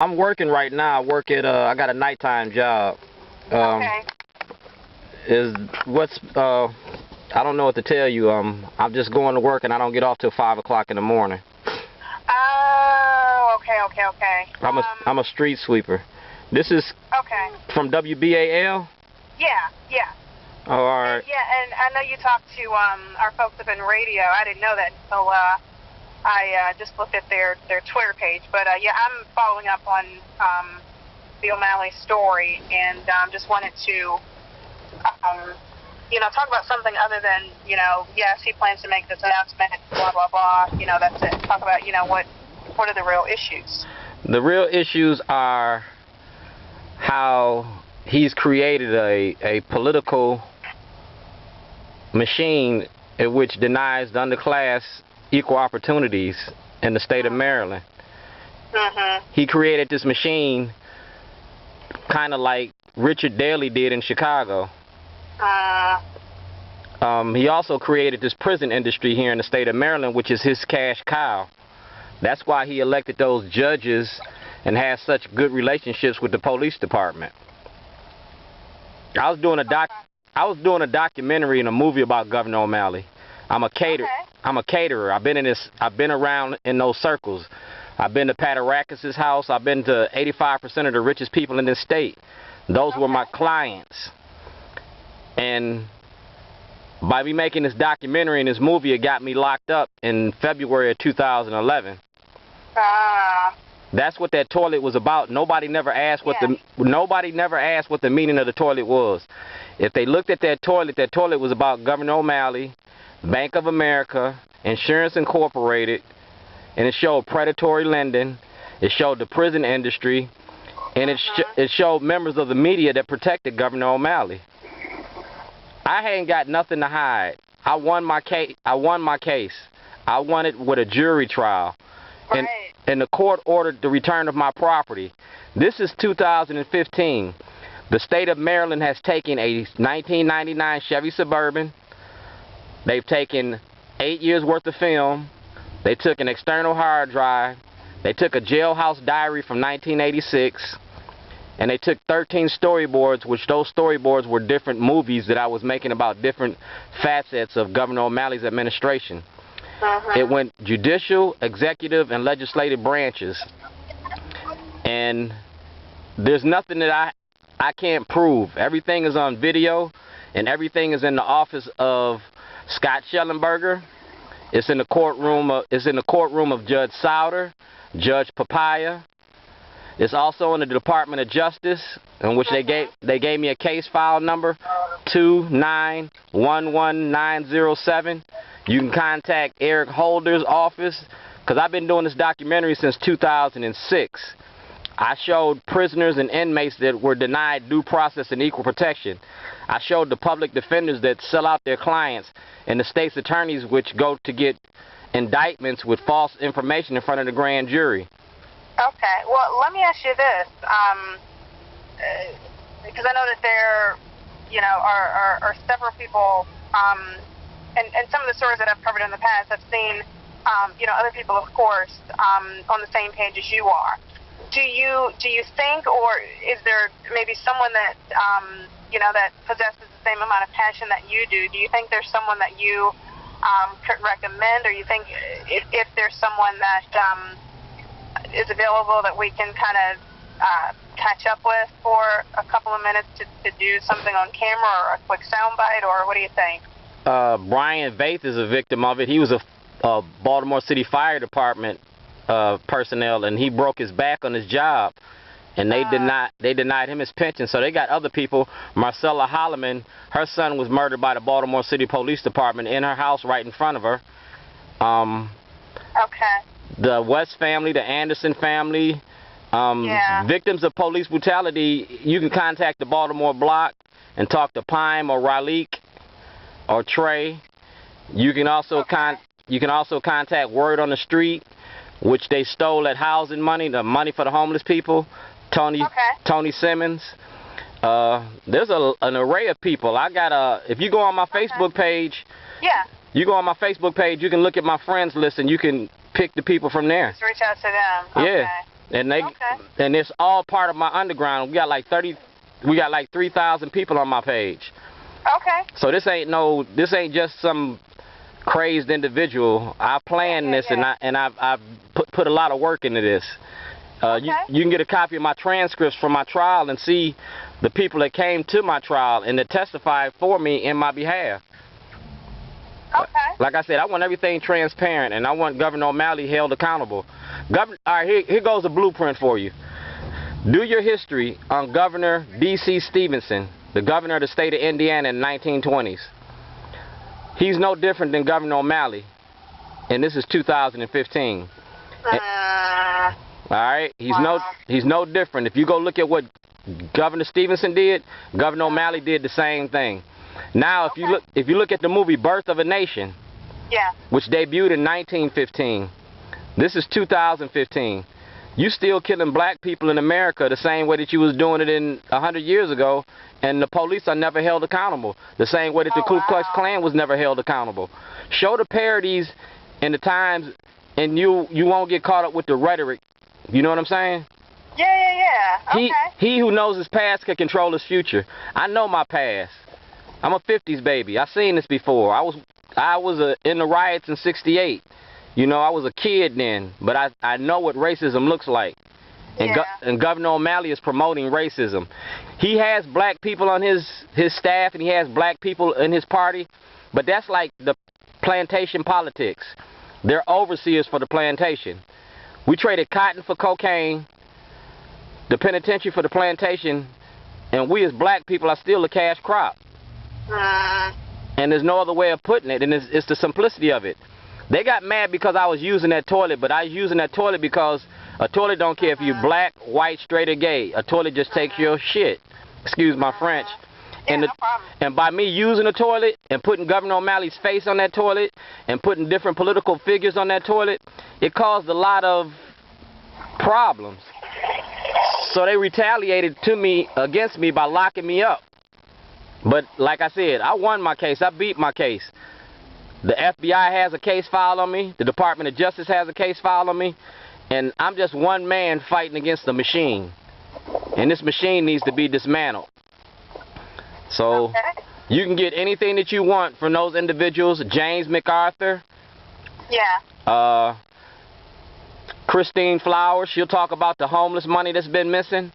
I'm working right now. I work at I got a nighttime job. Okay. I don't know what to tell you. I'm just going to work and I don't get off till 5 o'clock in the morning. Oh, okay. I'm a street sweeper. This is Okay. from WBAL. Yeah. Oh, all right. Yeah, and I know you talked to our folks up in radio. I didn't know that until I just looked at their Twitter page. But yeah, I'm following up on the O'Malley story, and just wanted to talk about something other than, yes, he plans to make this announcement, blah blah blah. That's it. Talk about what are the real issues. The real issues are how he's created a political machine in which denies the underclass equal opportunities in the state of Maryland. He created this machine kind of like Richard Daley did in Chicago. He also created this prison industry here in the state of Maryland, which is his cash cow. That's why he elected those judges and has such good relationships with the police department. I was doing a documentary and a movie about Governor O'Malley. I'm a caterer. I've been around in those circles. I've been to Pataracus's house. I've been to 85% of the richest people in this state. Those were my clients. And by me making this documentary and this movie, it got me locked up in February of 2011. That's what that toilet was about. Nobody never asked what the meaning of the toilet was. If they looked at that toilet was about Governor O'Malley, Bank of America, Insurance Incorporated, and it showed predatory lending. It showed the prison industry, and it showed members of the media that protected Governor O'Malley. I ain't got nothing to hide. I won my case. I won it with a jury trial. Right. And the court ordered the return of my property. This is 2015. The state of Maryland has taken a 1999 Chevy Suburban. They've taken 8 years worth of film. They took an external hard drive. They took a jailhouse diary from 1986. And they took 13 storyboards, which those storyboards were different movies that I was making about different facets of Governor O'Malley's administration. It went judicial, executive, and legislative branches. And there's nothing that I can't prove. Everything is on video, and everything is in the office of Scott Schellenberger. It's in the courtroom of Judge Souder, Judge Papaya. It's also in the Department of Justice, in which they gave me a case file number 2911907. You can contact Eric Holder's office, because I've been doing this documentary since 2006. I showed prisoners and inmates that were denied due process and equal protection. I showed the public defenders that sell out their clients, and the state's attorneys which go to get indictments with false information in front of the grand jury. Okay. Well, let me ask you this, because I know that there, are several people, and some of the stories that I've covered in the past, I've seen, other people, of course, on the same page as you are. Do you think, or is there maybe someone that, that possesses the same amount of passion that you do? Do you think there's someone that you could recommend, or you think if there's someone that is available that we can kind of catch up with for a couple of minutes to do something on camera, or a quick soundbite, or what do you think? Brian Vaith is a victim of it. He was a Baltimore City Fire Department personnel, and he broke his back on his job, and they denied him his pension. So they got other people. Marcella Holloman, her son was murdered by the Baltimore City Police Department in her house right in front of her. Okay. The West family, the Anderson family, victims of police brutality, you can contact the Baltimore block and talk to Pime or Raleigh or Trey. You can also contact Word on the Street, which they stole at housing money, the money for the homeless people. Tony Simmons. There's an array of people. If you go on my Facebook page, you can look at my friends list and you can pick the people from there. Just reach out to them. Okay. Yeah. and Okay. and it's all part of my underground. We got like 3,000 people on my page. Okay. So this ain't just some crazed individual. I planned this, yeah. and I've put a lot of work into this. Okay. You can get a copy of my transcripts from my trial and see the people that came to my trial and that testified for me in my behalf. Okay. Like I said, I want everything transparent, and I want Governor O'Malley held accountable. All right, here goes a blueprint for you. Do your history on Governor D.C. Stevenson, the governor of the state of Indiana in the 1920s. He's no different than Governor O'Malley, and this is 2015. All right, he's no different. If you go look at what Governor Stevenson did, Governor O'Malley did the same thing. Now, if you look at the movie Birth of a Nation, yeah, which debuted in 1915, this is 2015. You still killing black people in America the same way that you was doing it in 100 years ago, and the police are never held accountable. The same way that the Ku Klux Klan was never held accountable. Show the parodies in the times, and you won't get caught up with the rhetoric. You know what I'm saying? Yeah. Okay. He who knows his past can control his future. I know my past. I'm a 50s baby. I've seen this before. I was in the riots in '68. You know, I was a kid then, but I know what racism looks like. And Governor O'Malley is promoting racism. He has black people on his staff, and he has black people in his party, but that's like the plantation politics. They're overseers for the plantation. We traded cotton for cocaine, the penitentiary for the plantation, and we as black people are still the cash crop. And there's no other way of putting it, and it's the simplicity of it. They got mad because I was using that toilet, but I was using that toilet because a toilet don't care if you're black, white, straight, or gay. A toilet just takes your shit. Excuse my French. And by me using the toilet and putting Governor O'Malley's face on that toilet and putting different political figures on that toilet, it caused a lot of problems. So they retaliated against me by locking me up. But like I said, I won my case. I beat my case. The FBI has a case filed on me. The Department of Justice has a case filed on me. And I'm just one man fighting against a machine. And this machine needs to be dismantled. So you can get anything that you want from those individuals. James MacArthur. Yeah. Christine Flowers. She'll talk about the homeless money that's been missing.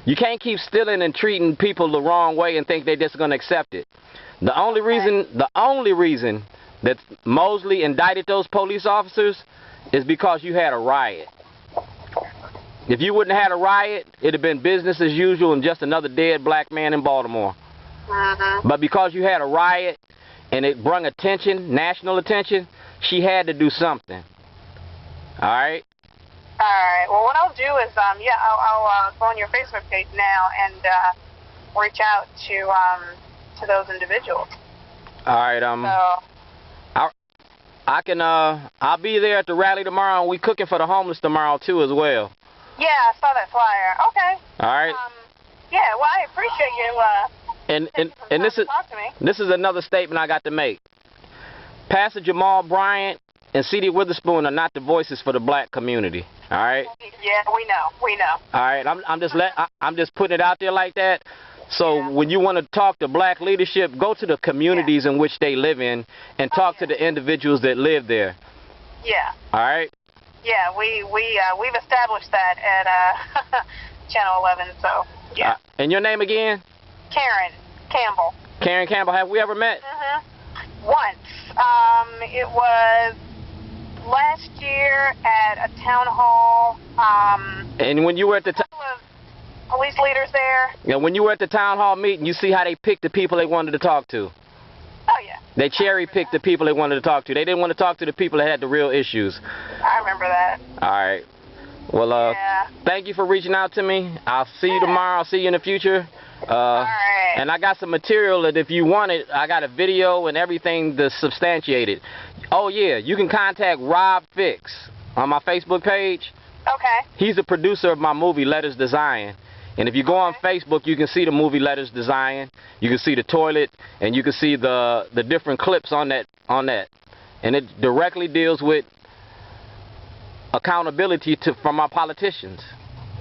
You can't keep stealing and treating people the wrong way and think they're just going to accept it. The only reason that Mosley indicted those police officers is because you had a riot. If you wouldn't have had a riot, it'd have been business as usual and just another dead black man in Baltimore. But because you had a riot and it brought attention, national attention, she had to do something. All right? All right. Well, what I'll do is, I'll go on your Facebook page now and reach out to those individuals. All right. I'll be there at the rally tomorrow, and we cooking for the homeless tomorrow too as well. Yeah, I saw that flyer. Okay. All right. Yeah. Well, I appreciate you. And this is another statement I got to make. Pastor Jamal Bryant and C.D. Witherspoon are not the voices for the black community. All right. Yeah, we know. All right. I'm just putting it out there like that. So when you want to talk to black leadership, go to the communities in which they live in and talk to the individuals that live there. Yeah. All right. Yeah, we've established that at Channel 11. So yeah. And your name again? Karen Campbell. Karen Campbell. Have we ever met? Once. It was last year at a town hall. And when you were at the police leaders there. Yeah, when you were at the town hall meeting, you see how they picked the people they wanted to talk to. Oh yeah. They cherry-picked the people they wanted to talk to. They didn't want to talk to the people that had the real issues. I remember that. All right. Well, thank you for reaching out to me. I'll see you tomorrow. I'll see you in the future. All right. And I got some material that if you want it, I got a video and everything to substantiate it. Oh, yeah. You can contact Rob Fix on my Facebook page. Okay. He's the producer of my movie, Letters to Zion. And if you go on Facebook, you can see the movie Letters to Zion. You can see the toilet, and you can see the different clips on that. And it directly deals with accountability from my politicians.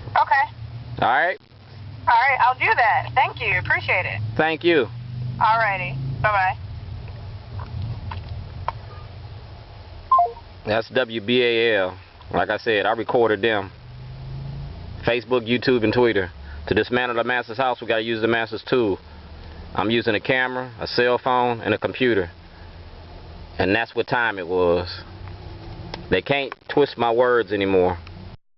Okay. All right? All right, I'll do that. Thank you. Appreciate it. Thank you. All righty. Bye-bye. That's WBAL. Like I said, I recorded them. Facebook, YouTube, and Twitter. To dismantle the master's house, we got to use the master's tool. I'm using a camera, a cell phone, and a computer. And that's what time it was. They can't twist my words anymore.